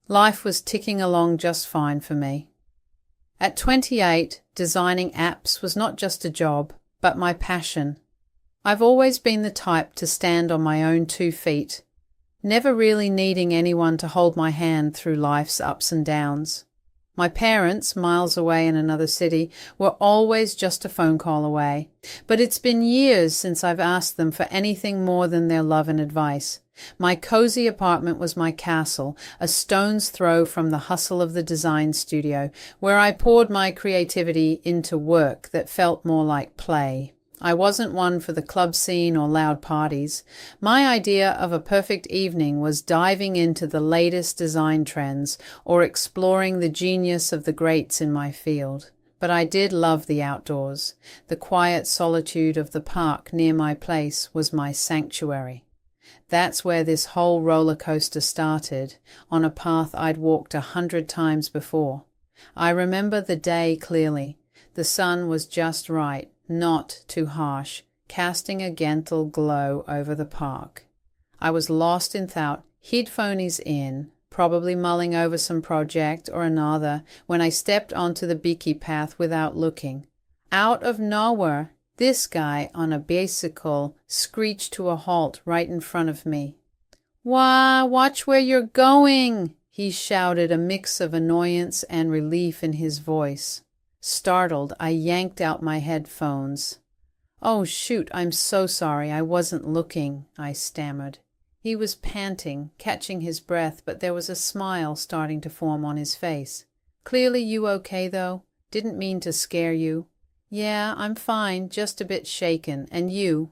Life was ticking along just fine for me. At 28, designing apps was not just a job, but my passion. I've always been the type to stand on my own 2 feet, never really needing anyone to hold my hand through life's ups and downs. My parents, miles away in another city, were always just a phone call away, but it's been years since I've asked them for anything more than their love and advice. My cozy apartment was my castle, a stone's throw from the hustle of the design studio, where I poured my creativity into work that felt more like play. I wasn't one for the club scene or loud parties. My idea of a perfect evening was diving into the latest design trends or exploring the genius of the greats in my field. But I did love the outdoors. The quiet solitude of the park near my place was my sanctuary. That's where this whole roller coaster started, on a path I'd walked 100 times before. I remember the day clearly. The sun was just right, not too harsh, casting a gentle glow over the park. I was lost in thought, headphones in, probably mulling over some project or another, when I stepped onto the beaky path without looking. Out of nowhere, this guy on a bicycle screeched to a halt right in front of me. "Wah, watch where you're going!" he shouted, a mix of annoyance and relief in his voice. Startled, I yanked out my headphones. "Oh, shoot, I'm so sorry, I wasn't looking," I stammered. He was panting, catching his breath, but there was a smile starting to form on his face. "Clearly you okay, though? Didn't mean to scare you." "Yeah, I'm fine, just a bit shaken. And you?"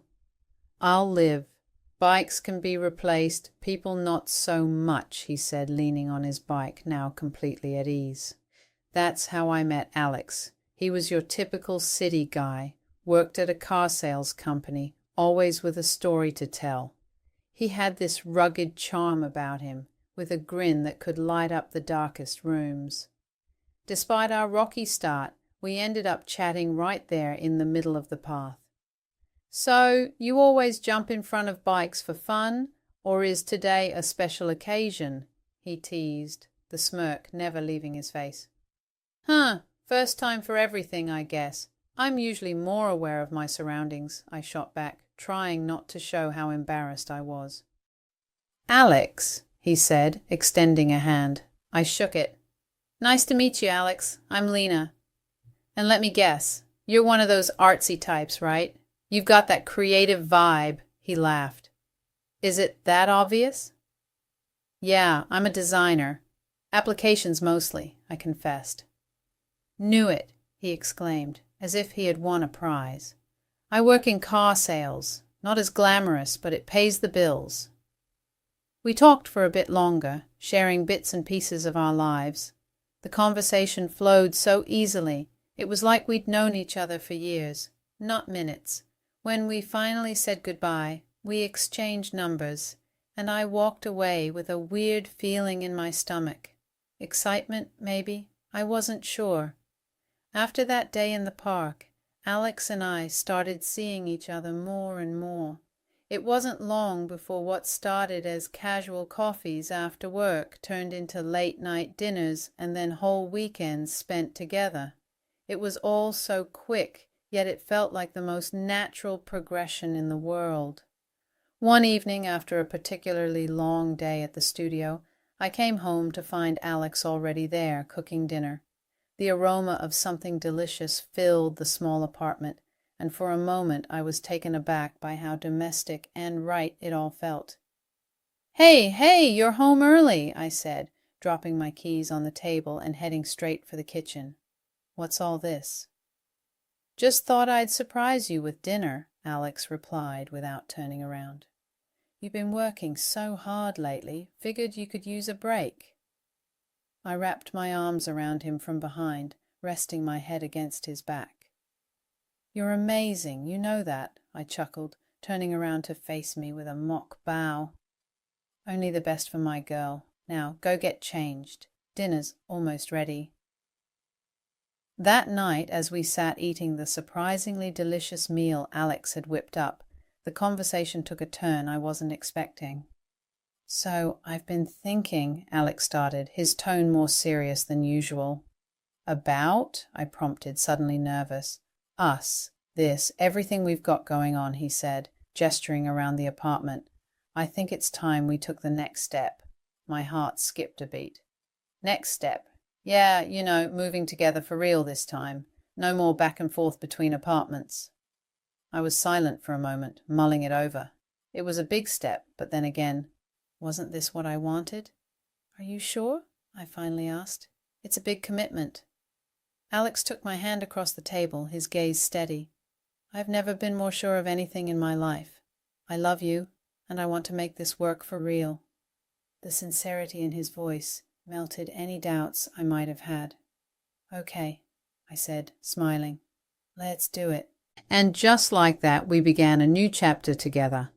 "I'll live. Bikes can be replaced, people not so much," he said, leaning on his bike, now completely at ease. "That's how I met Alex. He was your typical city guy, worked at a car sales company, always with a story to tell. He had this rugged charm about him, with a grin that could light up the darkest rooms. Despite our rocky start, we ended up chatting right there in the middle of the path. "So, you always jump in front of bikes for fun, or is today a special occasion?" he teased, the smirk never leaving his face. "Huh, first time for everything, I guess. I'm usually more aware of my surroundings," I shot back, trying not to show how embarrassed I was. "Alex," he said, extending a hand. I shook it. "Nice to meet you, Alex. I'm Lena. And let me guess, you're one of those artsy types, right? You've got that creative vibe," he laughed. "Is it that obvious?" "Yeah, I'm a designer. Applications mostly," I confessed. "Knew it," he exclaimed, as if he had won a prize. "I work in car sales. Not as glamorous, but it pays the bills." We talked for a bit longer, sharing bits and pieces of our lives. The conversation flowed so easily. It was like we'd known each other for years, not minutes. When we finally said goodbye, we exchanged numbers, and I walked away with a weird feeling in my stomach. Excitement, maybe? I wasn't sure. After that day in the park, Alex and I started seeing each other more and more. It wasn't long before what started as casual coffees after work turned into late-night dinners and then whole weekends spent together. It was all so quick, yet it felt like the most natural progression in the world. One evening, after a particularly long day at the studio, I came home to find Alex already there, cooking dinner. The aroma of something delicious filled the small apartment, and for a moment I was taken aback by how domestic and right it all felt. Hey, you're home early," I said, dropping my keys on the table and heading straight for the kitchen. "What's all this?" "Just thought I'd surprise you with dinner," Alex replied without turning around. "You've been working so hard lately, figured you could use a break." I wrapped my arms around him from behind, resting my head against his back. "You're amazing, you know that," I chuckled, turning around to face me with a mock bow. "Only the best for my girl. Now, go get changed. Dinner's almost ready." That night, as we sat eating the surprisingly delicious meal Alex had whipped up, the conversation took a turn I wasn't expecting. So I've been thinking, Alex started, his tone more serious than usual. About? I prompted, suddenly nervous. Us. This. Everything we've got going on, he said, gesturing around the apartment. I think it's time we took the next step. My heart skipped a beat. Next step. Yeah, moving together for real this time. No more back and forth between apartments. I was silent for a moment, mulling it over. It was a big step, but then again, wasn't this what I wanted? Are you sure? I finally asked. It's a big commitment. Alex took my hand across the table, his gaze steady. I've never been more sure of anything in my life. I love you, and I want to make this work for real. The sincerity in his voice melted any doubts I might have had. Okay, I said, smiling. Let's do it. And just like that, we began a new chapter together.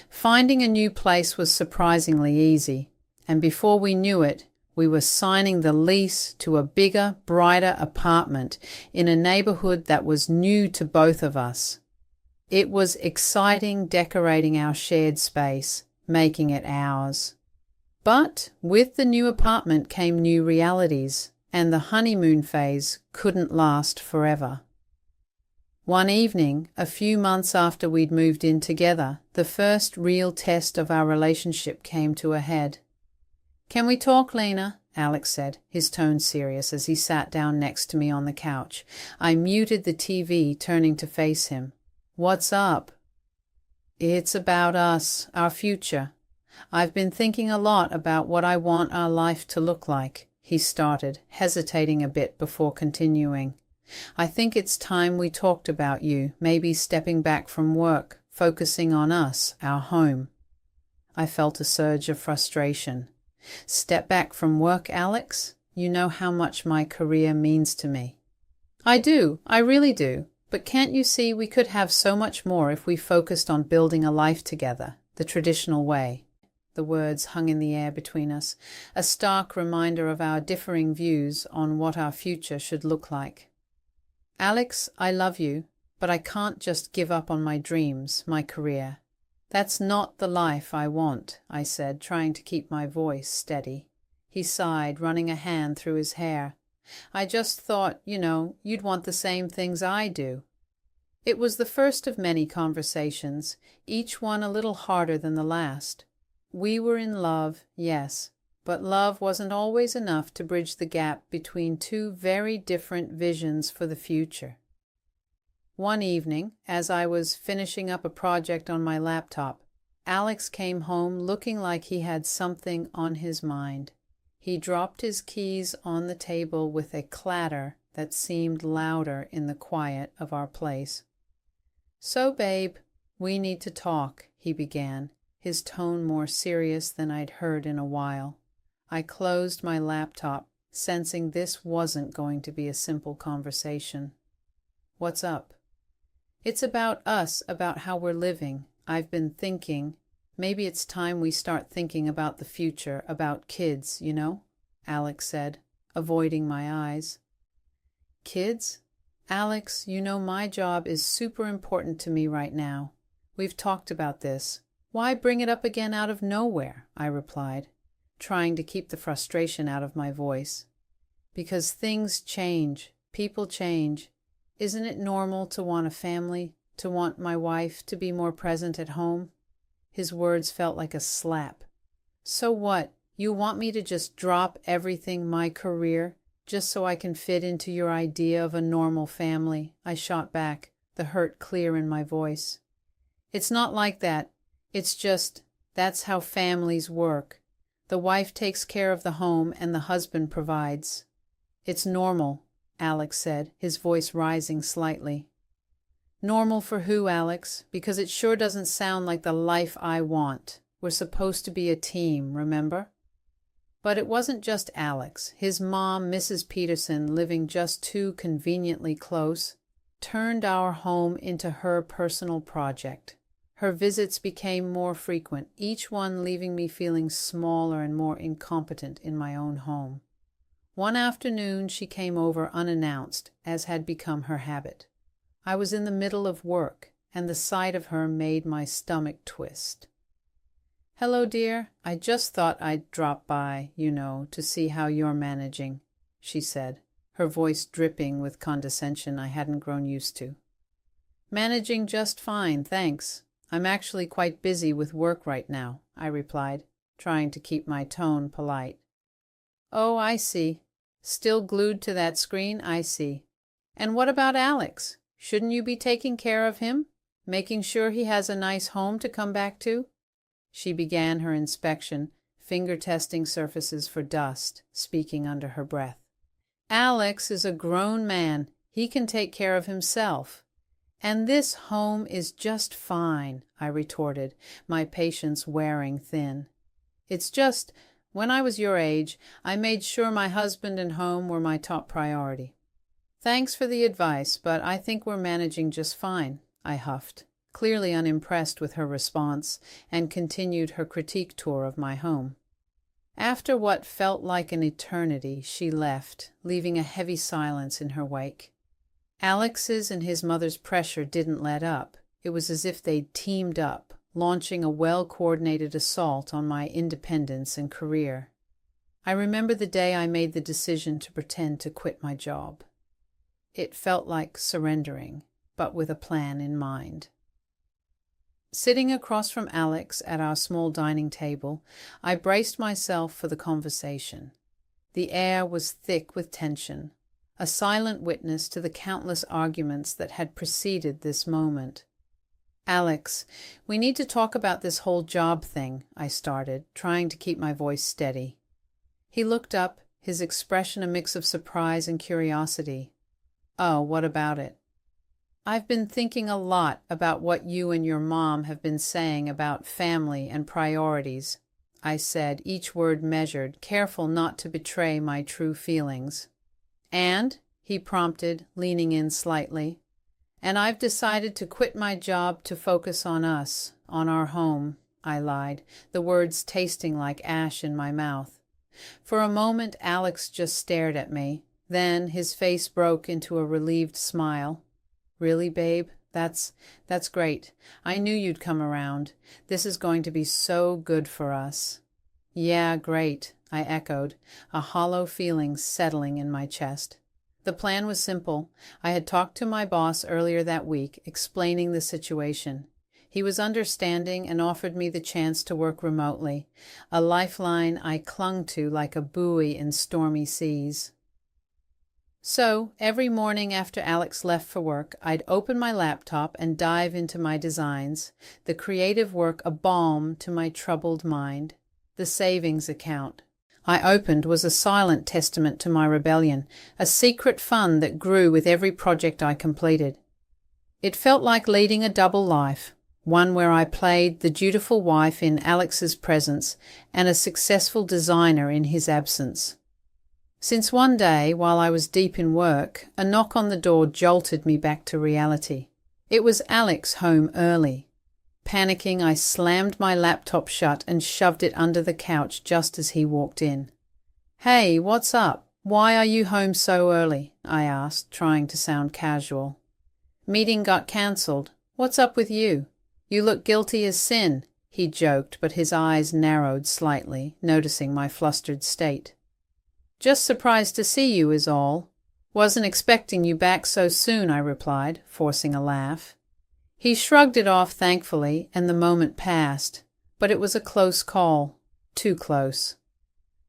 Finding a new place was surprisingly easy, and before we knew it, we were signing the lease to a bigger, brighter apartment in a neighborhood that was new to both of us. It was exciting decorating our shared space, making it ours. But with the new apartment came new realities, and the honeymoon phase couldn't last forever. One evening, a few months after we'd moved in together, the first real test of our relationship came to a head. Can we talk, Lena? Alex said, his tone serious as he sat down next to me on the couch. I muted the TV, turning to face him. What's up? It's about us, our future. I've been thinking a lot about what I want our life to look like, he started, hesitating a bit before continuing. I think it's time we talked about you, maybe stepping back from work, focusing on us, our home. I felt a surge of frustration. Step back from work, Alex? You know how much my career means to me. I do, I really do. But can't you see we could have so much more if we focused on building a life together, the traditional way? The words hung in the air between us, a stark reminder of our differing views on what our future should look like. Alex, I love you, but I can't just give up on my dreams, my career. That's not the life I want, I said, trying to keep my voice steady. He sighed, running a hand through his hair. I just thought, you'd want the same things I do. It was the first of many conversations, each one a little harder than the last. We were in love, yes, but love wasn't always enough to bridge the gap between two very different visions for the future. One evening, as I was finishing up a project on my laptop, Alex came home looking like he had something on his mind. He dropped his keys on the table with a clatter that seemed louder in the quiet of our place. So, babe, we need to talk, he began, his tone more serious than I'd heard in a while. I closed my laptop, sensing this wasn't going to be a simple conversation. What's up? It's about us, about how we're living. I've been thinking, maybe it's time we start thinking about the future, about kids, Alex said, avoiding my eyes. Kids? Alex, my job is super important to me right now. We've talked about this. Why bring it up again out of nowhere? I replied, trying to keep the frustration out of my voice. Because things change, people change. Isn't it normal to want a family, to want my wife to be more present at home? His words felt like a slap. So what? You want me to just drop everything, my career, just so I can fit into your idea of a normal family? I shot back, the hurt clear in my voice. It's not like that. It's just, that's how families work. The wife takes care of the home and the husband provides. It's normal, Alex said, his voice rising slightly. Normal for who, Alex? Because it sure doesn't sound like the life I want. We're supposed to be a team, remember? But it wasn't just Alex. His mom, Mrs. Peterson, living just too conveniently close, turned our home into her personal project. Her visits became more frequent, each one leaving me feeling smaller and more incompetent in my own home. One afternoon she came over unannounced, as had become her habit. I was in the middle of work, and the sight of her made my stomach twist. "Hello, dear. I just thought I'd drop by, to see how you're managing," she said, her voice dripping with condescension I hadn't grown used to. "Managing just fine, thanks. I'm actually quite busy with work right now," I replied, trying to keep my tone polite. "Oh, I see. Still glued to that screen, I see. And what about Alex? Shouldn't you be taking care of him? Making sure he has a nice home to come back to?" She began her inspection, finger-testing surfaces for dust, speaking under her breath. "Alex is a grown man. He can take care of himself. And this home is just fine," I retorted, my patience wearing thin. "It's just, when I was your age, I made sure my husband and home were my top priority." "Thanks for the advice, but I think we're managing just fine," I huffed, clearly unimpressed with her response, and continued her critique tour of my home. After what felt like an eternity, she left, leaving a heavy silence in her wake. Alex's and his mother's pressure didn't let up. It was as if they'd teamed up, launching a well-coordinated assault on my independence and career. I remember the day I made the decision to pretend to quit my job. It felt like surrendering, but with a plan in mind. Sitting across from Alex at our small dining table, I braced myself for the conversation. The air was thick with tension, a silent witness to the countless arguments that had preceded this moment. "Alex, we need to talk about this whole job thing," I started, trying to keep my voice steady. He looked up, his expression a mix of surprise and curiosity. "Oh, what about it?" "I've been thinking a lot about what you and your mom have been saying about family and priorities," I said, each word measured, careful not to betray my true feelings. "And?" he prompted, leaning in slightly. "And I've decided to quit my job to focus on us, on our home," I lied, the words tasting like ash in my mouth. For a moment Alex just stared at me, then his face broke into a relieved smile. "Really, babe? That's great. I knew you'd come around. This is going to be so good for us." "Yeah, great," I echoed, a hollow feeling settling in my chest. The plan was simple. I had talked to my boss earlier that week, explaining the situation. He was understanding and offered me the chance to work remotely, a lifeline I clung to like a buoy in stormy seas. So, every morning after Alex left for work, I'd open my laptop and dive into my designs, the creative work a balm to my troubled mind. The savings account I opened was a silent testament to my rebellion, a secret fund that grew with every project I completed. It felt like leading a double life, one where I played the dutiful wife in Alex's presence and a successful designer in his absence. Since one day, while I was deep in work, a knock on the door jolted me back to reality. It was Alex home early. Panicking, I slammed my laptop shut and shoved it under the couch just as he walked in. "Hey, what's up? Why are you home so early?" I asked, trying to sound casual. "Meeting got cancelled. What's up with you? You look guilty as sin," he joked, but his eyes narrowed slightly, noticing my flustered state. "Just surprised to see you is all. Wasn't expecting you back so soon," I replied, forcing a laugh. He shrugged it off thankfully, and the moment passed, but it was a close call, too close.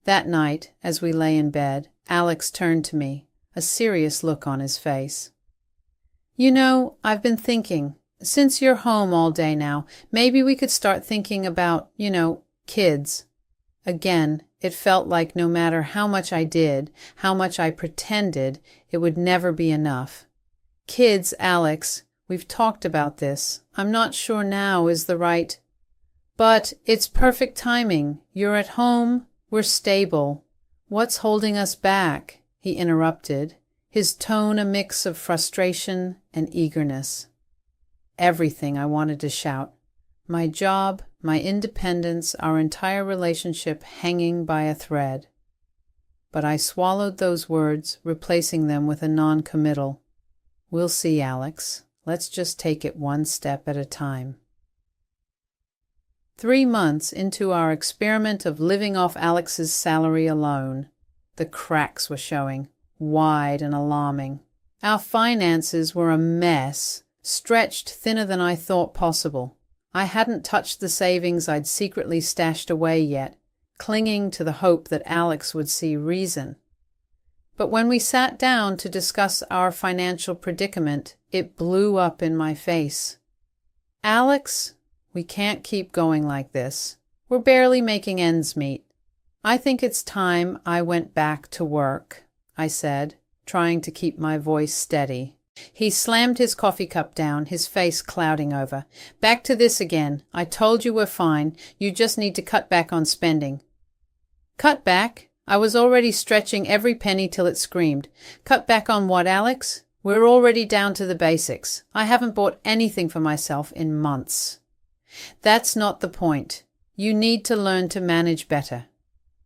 That night, as we lay in bed, Alex turned to me, a serious look on his face. I've been thinking, since you're home all day now, maybe we could start thinking about, kids." Again, it felt like no matter how much I did, how much I pretended, it would never be enough. "Kids, Alex, we've talked about this. I'm not sure now is the right—" "But it's perfect timing. You're at home. We're stable. What's holding us back?" he interrupted, his tone a mix of frustration and eagerness. Everything, I wanted to shout. My job, my independence, our entire relationship hanging by a thread. But I swallowed those words, replacing them with a non-committal. "We'll see, Alex. Let's just take it one step at a time." 3 months into our experiment of living off Alex's salary alone, the cracks were showing, wide and alarming. Our finances were a mess, stretched thinner than I thought possible. I hadn't touched the savings I'd secretly stashed away yet, clinging to the hope that Alex would see reason. But when we sat down to discuss our financial predicament, it blew up in my face. "Alex, we can't keep going like this. We're barely making ends meet. I think it's time I went back to work," I said, trying to keep my voice steady. He slammed his coffee cup down, his face clouding over. "Back to this again. I told you we're fine. You just need to cut back on spending." "Cut back?" I was already stretching every penny till it screamed. "Cut back on what, Alex? We're already down to the basics. I haven't bought anything for myself in months." "That's not the point. You need to learn to manage better."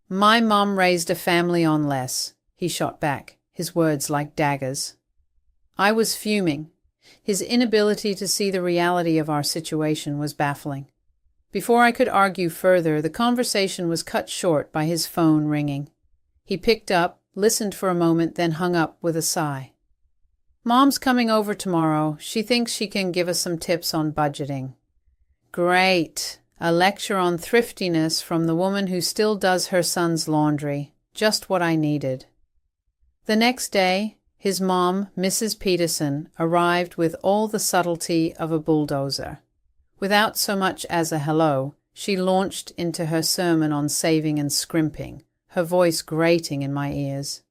"My mom raised a family on less," he shot back, his words like daggers. I was fuming. His inability to see the reality of our situation was baffling. Before I could argue further, the conversation was cut short by his phone ringing. He picked up, listened for a moment, then hung up with a sigh. "Mom's coming over tomorrow. She thinks she can give us some tips on budgeting." Great! A lecture on thriftiness from the woman who still does her son's laundry. Just what I needed. The next day, his mom, Mrs. Peterson, arrived with all the subtlety of a bulldozer. Without so much as a hello, she launched into her sermon on saving and scrimping, her voice grating in my ears.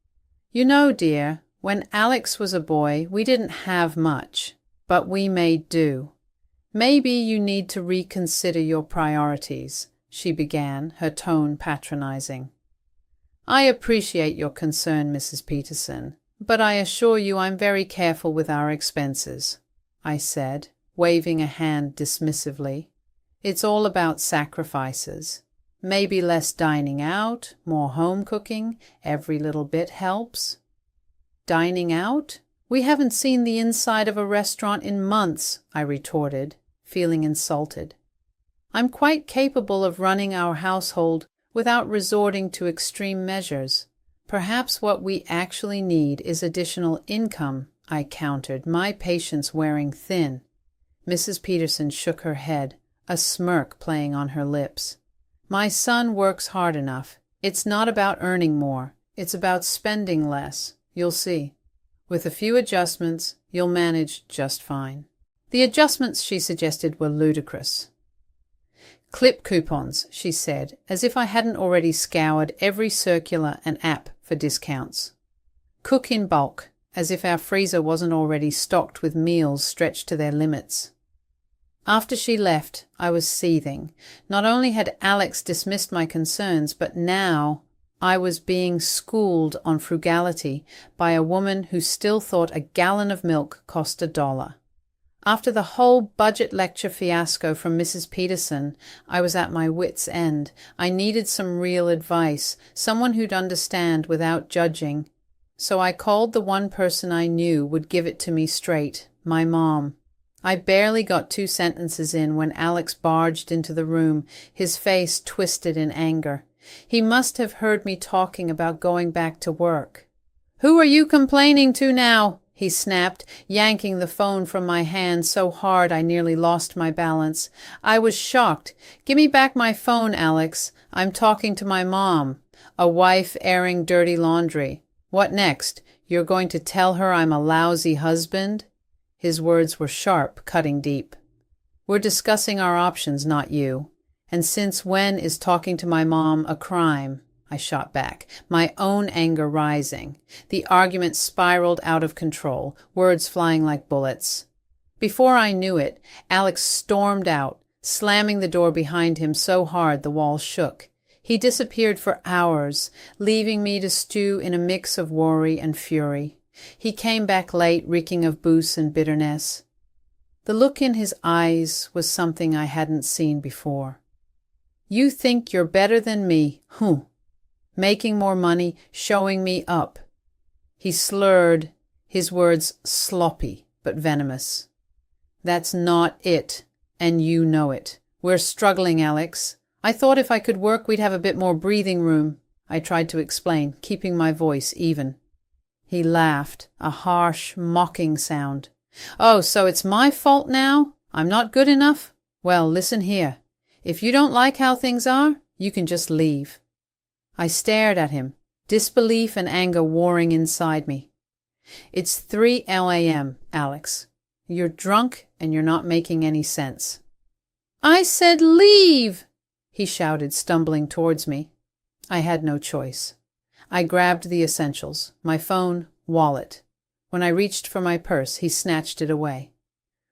"You know, dear, when Alex was a boy, we didn't have much, but we made do. Maybe you need to reconsider your priorities," she began, her tone patronizing. "I appreciate your concern, Mrs. Peterson, but I assure you I'm very careful with our expenses," I said, waving a hand dismissively. "It's all about sacrifices. Maybe less dining out, more home cooking, every little bit helps." "Dining out? We haven't seen the inside of a restaurant in months," I retorted, feeling insulted. "I'm quite capable of running our household without resorting to extreme measures. Perhaps what we actually need is additional income," I countered, my patience wearing thin. Mrs. Peterson shook her head, a smirk playing on her lips. "My son works hard enough. It's not about earning more. It's about spending less. You'll see. With a few adjustments, you'll manage just fine." The adjustments she suggested were ludicrous. "Clip coupons," she said, as if I hadn't already scoured every circular and app for discounts. "Cook in bulk," as if our freezer wasn't already stocked with meals stretched to their limits. After she left, I was seething. Not only had Alex dismissed my concerns, but now I was being schooled on frugality by a woman who still thought a gallon of milk cost $1. After the whole budget lecture fiasco from Mrs. Peterson, I was at my wits' end. I needed some real advice, someone who'd understand without judging. So I called the one person I knew would give it to me straight, my mom. I barely got 2 sentences in when Alex barged into the room, his face twisted in anger. He must have heard me talking about going back to work. "Who are you complaining to now?" he snapped, yanking the phone from my hand so hard I nearly lost my balance. I was shocked. "Give me back my phone, Alex. I'm talking to my mom. A wife airing dirty laundry. What next? You're going to tell her I'm a lousy husband?" His words were sharp, cutting deep. "We're discussing our options, not you. And since when is talking to my mom a crime?" I shot back, my own anger rising. The argument spiraled out of control, words flying like bullets. Before I knew it, Alex stormed out, slamming the door behind him so hard the wall shook. He disappeared for hours, leaving me to stew in a mix of worry and fury. He came back late, reeking of booze and bitterness. The look in his eyes was something I hadn't seen before. "You think you're better than me, making more money, showing me up." He slurred, his words sloppy but venomous. "That's not it, and you know it. We're struggling, Alex. I thought if I could work, we'd have a bit more breathing room, I tried to explain, keeping my voice even. He laughed, a harsh, mocking sound. Oh, so it's my fault now? I'm not good enough? Well, listen here. If you don't like how things are, you can just leave. I stared at him, disbelief and anger warring inside me. It's 3 a.m., Alex. You're drunk and you're not making any sense. I said leave, he shouted, stumbling towards me. I had no choice. I grabbed the essentials, my phone, wallet. When I reached for my purse, he snatched it away.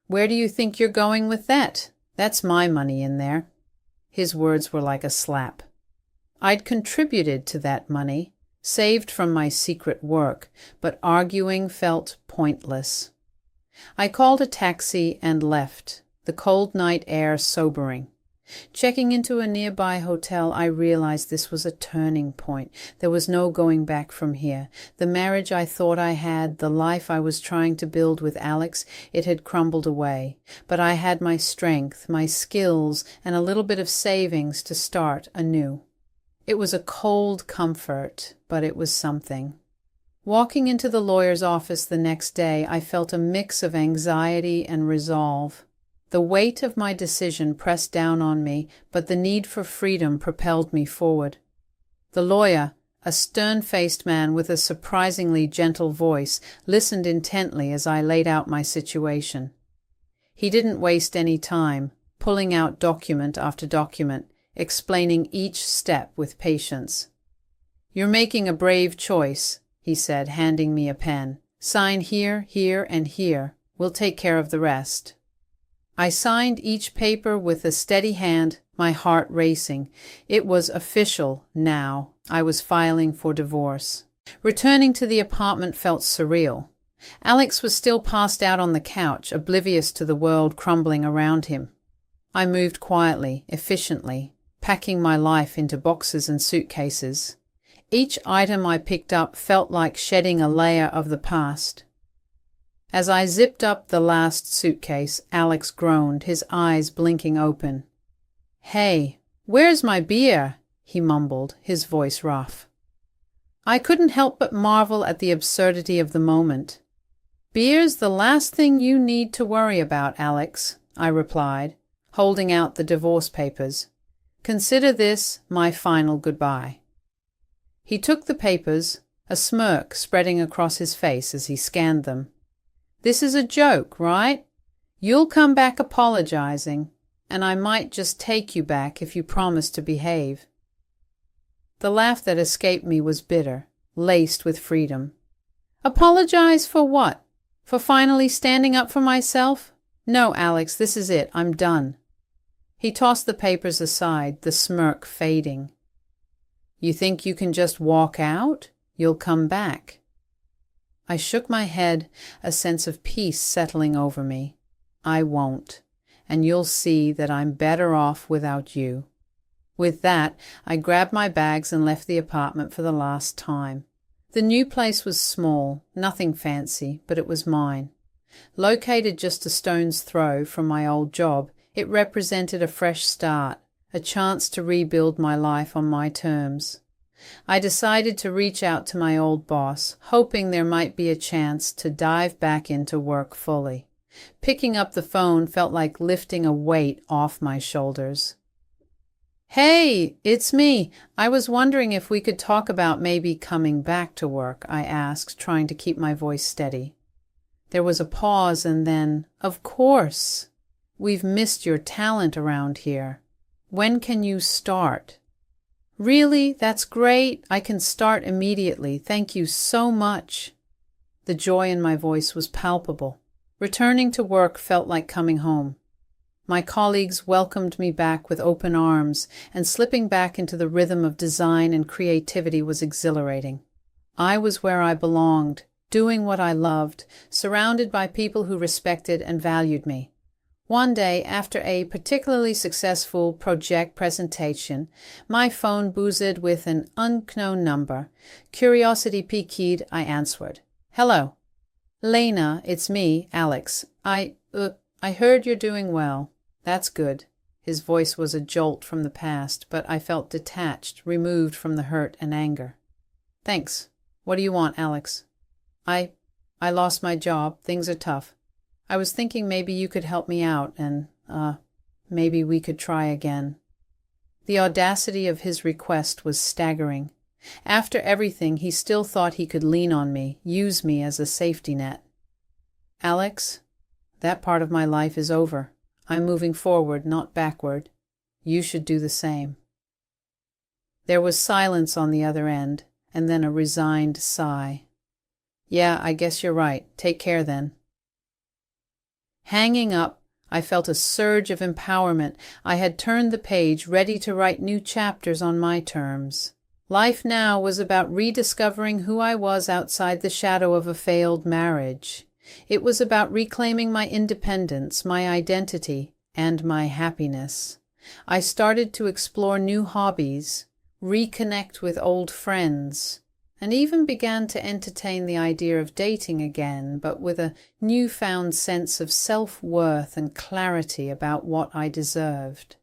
Where do you think you're going with that? That's my money in there. His words were like a slap. I'd contributed to that money, saved from my secret work, but arguing felt pointless. I called a taxi and left, the cold night air sobering. Checking into a nearby hotel, I realized this was a turning point. There was no going back from here. The marriage I thought I had, the life I was trying to build with Alex, it had crumbled away. But I had my strength, my skills, and a little bit of savings to start anew. It was a cold comfort, but it was something. Walking into the lawyer's office the next day, I felt a mix of anxiety and resolve. The weight of my decision pressed down on me, but the need for freedom propelled me forward. The lawyer, a stern-faced man with a surprisingly gentle voice, listened intently as I laid out my situation. He didn't waste any time, pulling out document after document, explaining each step with patience. You're making a brave choice, he said, handing me a pen. Sign here, here, and here. We'll take care of the rest. I signed each paper with a steady hand, my heart racing. It was official now. I was filing for divorce. Returning to the apartment felt surreal. Alex was still passed out on the couch, oblivious to the world crumbling around him. I moved quietly, efficiently, packing my life into boxes and suitcases. Each item I picked up felt like shedding a layer of the past. As I zipped up the last suitcase, Alex groaned, his eyes blinking open. Hey, where's my beer? He mumbled, his voice rough. I couldn't help but marvel at the absurdity of the moment. Beer's the last thing you need to worry about, Alex, I replied, holding out the divorce papers. Consider this my final goodbye. He took the papers, a smirk spreading across his face as he scanned them. This is a joke, right? You'll come back apologizing, and I might just take you back if you promise to behave. The laugh that escaped me was bitter, laced with freedom. Apologize for what? For finally standing up for myself? No, Alex, this is it. I'm done. He tossed the papers aside, the smirk fading. You think you can just walk out? You'll come back. I shook my head, a sense of peace settling over me. I won't, and you'll see that I'm better off without you. With that, I grabbed my bags and left the apartment for the last time. The new place was small, nothing fancy, but it was mine. Located just a stone's throw from my old job, it represented a fresh start, a chance to rebuild my life on my terms. I decided to reach out to my old boss, hoping there might be a chance to dive back into work fully. Picking up the phone felt like lifting a weight off my shoulders. Hey, it's me. I was wondering if we could talk about maybe coming back to work, I asked, trying to keep my voice steady. There was a pause and then, of course. We've missed your talent around here. When can you start? Really? That's great. I can start immediately. Thank you so much. The joy in my voice was palpable. Returning to work felt like coming home. My colleagues welcomed me back with open arms, and slipping back into the rhythm of design and creativity was exhilarating. I was where I belonged, doing what I loved, surrounded by people who respected and valued me. One day, after a particularly successful project presentation, my phone buzzed with an unknown number. Curiosity piqued, I answered. Hello. Lena, it's me, Alex. I heard you're doing well. That's good. His voice was a jolt from the past, but I felt detached, removed from the hurt and anger. "Thanks. What do you want, Alex?" I lost my job. Things are tough. I was thinking maybe you could help me out and, maybe we could try again." The audacity of his request was staggering. After everything, he still thought he could lean on me, use me as a safety net. "Alex, that part of my life is over. I'm moving forward, not backward. You should do the same." There was silence on the other end, and then a resigned sigh. "Yeah, I guess you're right. Take care then." Hanging up, I felt a surge of empowerment. I had turned the page, ready to write new chapters on my terms. Life now was about rediscovering who I was outside the shadow of a failed marriage. It was about reclaiming my independence, my identity, and my happiness. I started to explore new hobbies, reconnect with old friends, and even began to entertain the idea of dating again, but with a newfound sense of self-worth and clarity about what I deserved.